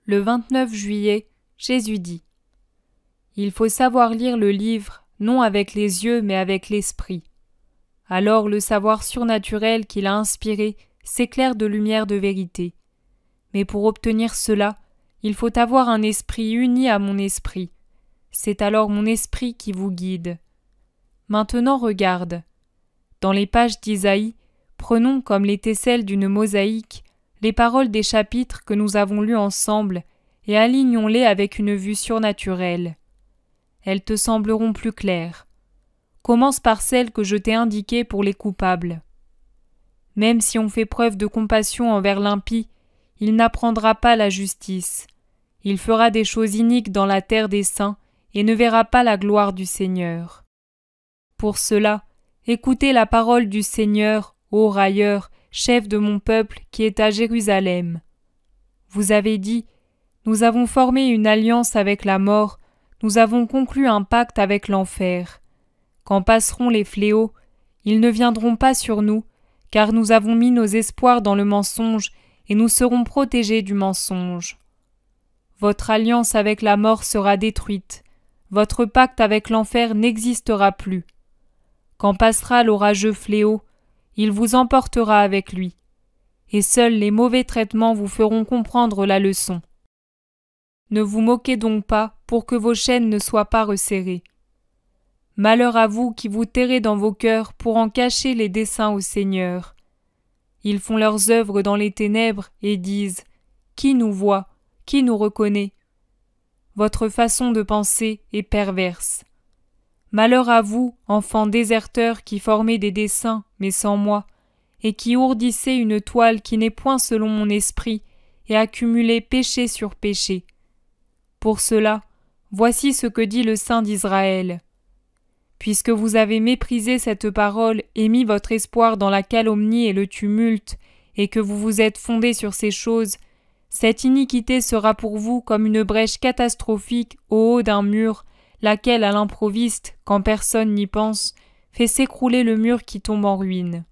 Le 29 juillet, Jésus dit : Il faut savoir lire le livre, non avec les yeux, mais avec l'esprit. Alors le savoir surnaturel qu'il a inspiré s'éclaire de lumière de vérité. Mais pour obtenir cela, il faut avoir un esprit uni à mon esprit. C'est alors mon esprit qui vous guide. Maintenant regarde. Dans les pages d'Isaïe, prenons comme l'étincelle d'une mosaïque les paroles des chapitres que nous avons lus ensemble et alignons-les avec une vue surnaturelle. Elles te sembleront plus claires. Commence par celles que je t'ai indiquées pour les coupables. Même si on fait preuve de compassion envers l'impie, il n'apprendra pas la justice. Il fera des choses iniques dans la terre des saints et ne verra pas la gloire du Seigneur. Pour cela, écoutez la parole du Seigneur, ô railleur, chef de mon peuple qui est à Jérusalem. Vous avez dit : Nous avons formé une alliance avec la mort, nous avons conclu un pacte avec l'enfer. Quand passeront les fléaux, ils ne viendront pas sur nous, car nous avons mis nos espoirs dans le mensonge et nous serons protégés du mensonge. Votre alliance avec la mort sera détruite, votre pacte avec l'enfer n'existera plus. Quand passera l'orageux fléau, il vous emportera avec lui, et seuls les mauvais traitements vous feront comprendre la leçon. Ne vous moquez donc pas pour que vos chaînes ne soient pas resserrées. Malheur à vous qui vous terrez dans vos cœurs pour en cacher les desseins au Seigneur. Ils font leurs œuvres dans les ténèbres et disent : Qui nous voit ? Qui nous reconnaît ? Votre façon de penser est perverse. Malheur à vous, enfants déserteurs qui formez des desseins, mais sans moi, et qui ourdissez une toile qui n'est point selon mon esprit, et accumulez péché sur péché. Pour cela, voici ce que dit le Saint d'Israël. Puisque vous avez méprisé cette parole et mis votre espoir dans la calomnie et le tumulte, et que vous vous êtes fondés sur ces choses, cette iniquité sera pour vous comme une brèche catastrophique au haut d'un mur, laquelle à l'improviste, quand personne n'y pense, fait s'écrouler le mur qui tombe en ruine.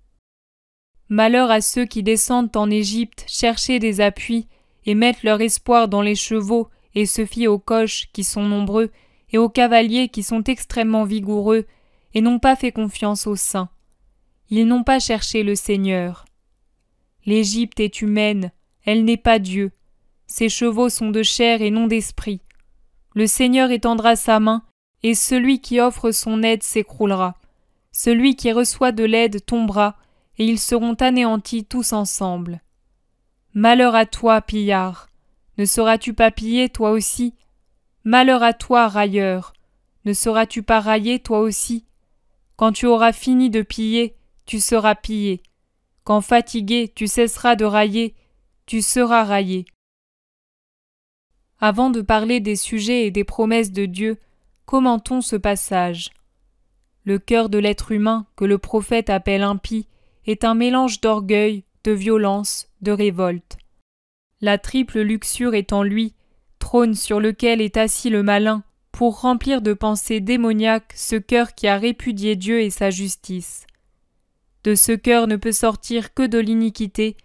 Malheur à ceux qui descendent en Égypte chercher des appuis et mettent leur espoir dans les chevaux et se fient aux coches qui sont nombreux et aux cavaliers qui sont extrêmement vigoureux et n'ont pas fait confiance aux saints. Ils n'ont pas cherché le Seigneur. L'Égypte est humaine, elle n'est pas Dieu. Ses chevaux sont de chair et non d'esprit. Le Seigneur étendra sa main, et celui qui offre son aide s'écroulera. Celui qui reçoit de l'aide tombera, et ils seront anéantis tous ensemble. Malheur à toi, pillard! Ne seras-tu pas pillé, toi aussi? Malheur à toi, railleur! Ne seras-tu pas raillé, toi aussi? Quand tu auras fini de piller, tu seras pillé. Quand fatigué, tu cesseras de railler, tu seras raillé. Avant de parler des sujets et des promesses de Dieu, commentons ce passage. Le cœur de l'être humain, que le prophète appelle impie, est un mélange d'orgueil, de violence, de révolte. La triple luxure est en lui, trône sur lequel est assis le malin, pour remplir de pensées démoniaques ce cœur qui a répudié Dieu et sa justice. De ce cœur ne peut sortir que de l'iniquité,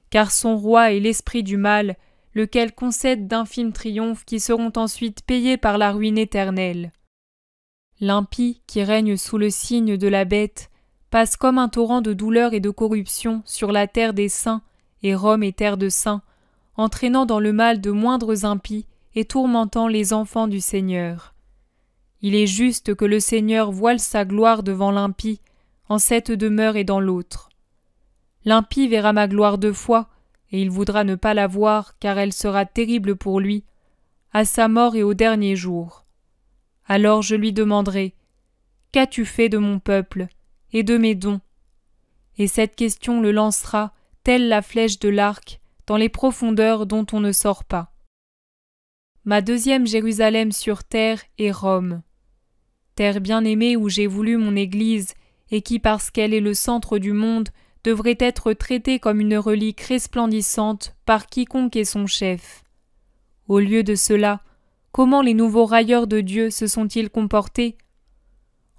car son roi est l'esprit du mal, lequel concède d'infimes triomphes qui seront ensuite payés par la ruine éternelle. L'impie, qui règne sous le signe de la bête, passe comme un torrent de douleur et de corruption sur la terre des saints, et Rome est terre de saints, entraînant dans le mal de moindres impies et tourmentant les enfants du Seigneur. Il est juste que le Seigneur voile sa gloire devant l'impie, en cette demeure et dans l'autre. L'impie verra ma gloire 2 fois, et il voudra ne pas la voir, car elle sera terrible pour lui, à sa mort et au dernier jour. Alors je lui demanderai : Qu'as-tu fait de mon peuple et de mes dons ? Et cette question le lancera, telle la flèche de l'arc, dans les profondeurs dont on ne sort pas. Ma deuxième Jérusalem sur terre est Rome. Terre bien-aimée où j'ai voulu mon Église, et qui, parce qu'elle est le centre du monde, devrait être traitée comme une relique resplendissante par quiconque est son chef. Au lieu de cela, comment les nouveaux railleurs de Dieu se sont-ils comportés ?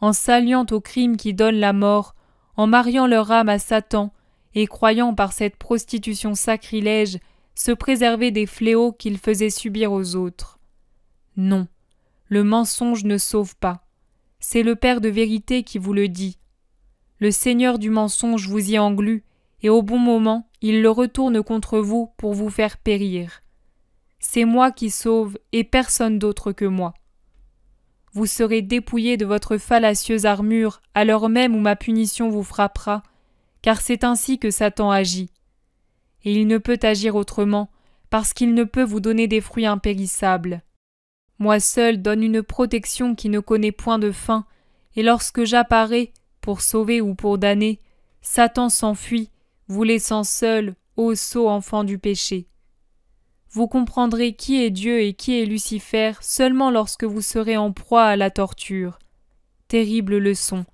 En s'alliant au crime qui donne la mort, en mariant leur âme à Satan, et croyant par cette prostitution sacrilège se préserver des fléaux qu'il faisait subir aux autres. Non, le mensonge ne sauve pas. C'est le Père de vérité qui vous le dit. Le Seigneur du mensonge vous y englue, et au bon moment, il le retourne contre vous pour vous faire périr. C'est moi qui sauve et personne d'autre que moi. Vous serez dépouillés de votre fallacieuse armure à l'heure même où ma punition vous frappera, car c'est ainsi que Satan agit. Et il ne peut agir autrement, parce qu'il ne peut vous donner des fruits impérissables. Moi seul donne une protection qui ne connaît point de fin, et lorsque j'apparais, pour sauver ou pour damner, Satan s'enfuit, vous laissant seul, ô sot enfant du péché. Vous comprendrez qui est Dieu et qui est Lucifer seulement lorsque vous serez en proie à la torture. Terrible leçon.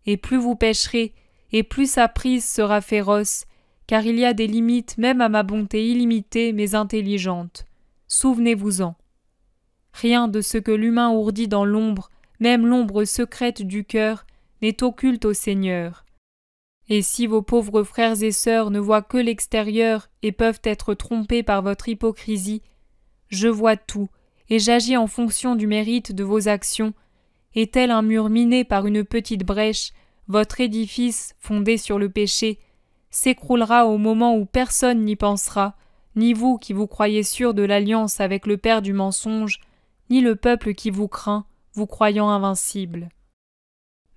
Et plus vous pécherez, et plus sa prise sera féroce, car il y a des limites même à ma bonté illimitée mais intelligente. Souvenez-vous-en. Rien de ce que l'humain ourdit dans l'ombre, même l'ombre secrète du cœur, n'est occulte au Seigneur. Et si vos pauvres frères et sœurs ne voient que l'extérieur et peuvent être trompés par votre hypocrisie, je vois tout, et j'agis en fonction du mérite de vos actions, et tel un mur miné par une petite brèche, votre édifice, fondé sur le péché, s'écroulera au moment où personne n'y pensera, ni vous qui vous croyez sûrs de l'alliance avec le père du mensonge, ni le peuple qui vous craint, vous croyant invincible.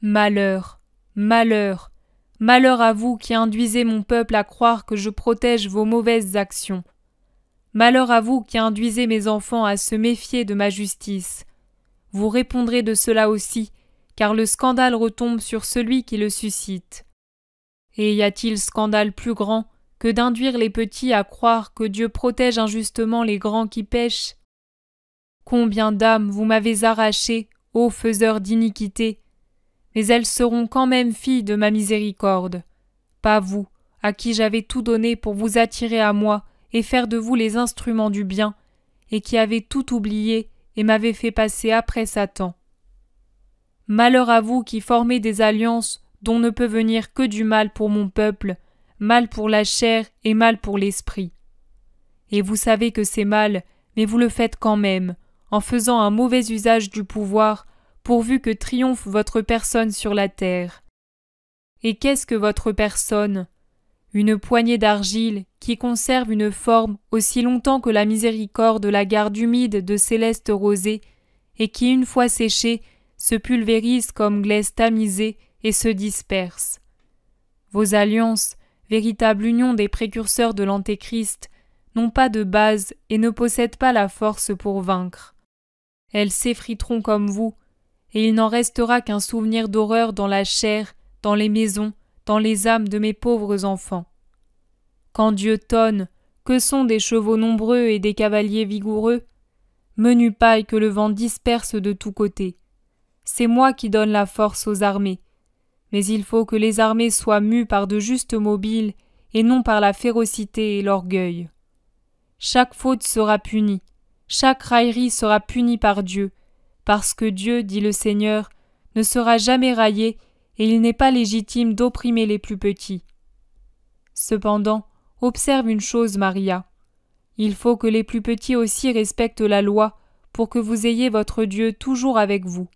Malheur, malheur, malheur à vous qui induisez mon peuple à croire que je protège vos mauvaises actions. Malheur à vous qui induisez mes enfants à se méfier de ma justice. Vous répondrez de cela aussi, car le scandale retombe sur celui qui le suscite. Et y a-t-il scandale plus grand que d'induire les petits à croire que Dieu protège injustement les grands qui pêchent? Combien d'âmes vous m'avez arrachées, ô faiseurs d'iniquité! Mais elles seront quand même filles de ma miséricorde. Pas vous, à qui j'avais tout donné pour vous attirer à moi et faire de vous les instruments du bien, et qui avez tout oublié et m'avez fait passer après Satan. Malheur à vous qui formez des alliances dont ne peut venir que du mal pour mon peuple, mal pour la chair et mal pour l'esprit. Et vous savez que c'est mal, mais vous le faites quand même, en faisant un mauvais usage du pouvoir, pourvu que triomphe votre personne sur la terre. Et qu'est-ce que votre personne? Une poignée d'argile qui conserve une forme aussi longtemps que la miséricorde la garde humide de célestes rosées, et qui, une fois séchée, se pulvérise comme glaise tamisée et se disperse. Vos alliances, véritable union des précurseurs de l'Antéchrist, n'ont pas de base et ne possèdent pas la force pour vaincre. Elles s'effriteront comme vous, et il n'en restera qu'un souvenir d'horreur dans la chair, dans les maisons, dans les âmes de mes pauvres enfants. Quand Dieu tonne, que sont des chevaux nombreux et des cavaliers vigoureux? Menu paille que le vent disperse de tous côtés. C'est moi qui donne la force aux armées. Mais il faut que les armées soient mues par de justes mobiles et non par la férocité et l'orgueil. Chaque faute sera punie, chaque raillerie sera punie par Dieu, parce que Dieu, dit le Seigneur, ne sera jamais raillé et il n'est pas légitime d'opprimer les plus petits. Cependant, observe une chose, Maria. Il faut que les plus petits aussi respectent la loi pour que vous ayez votre Dieu toujours avec vous.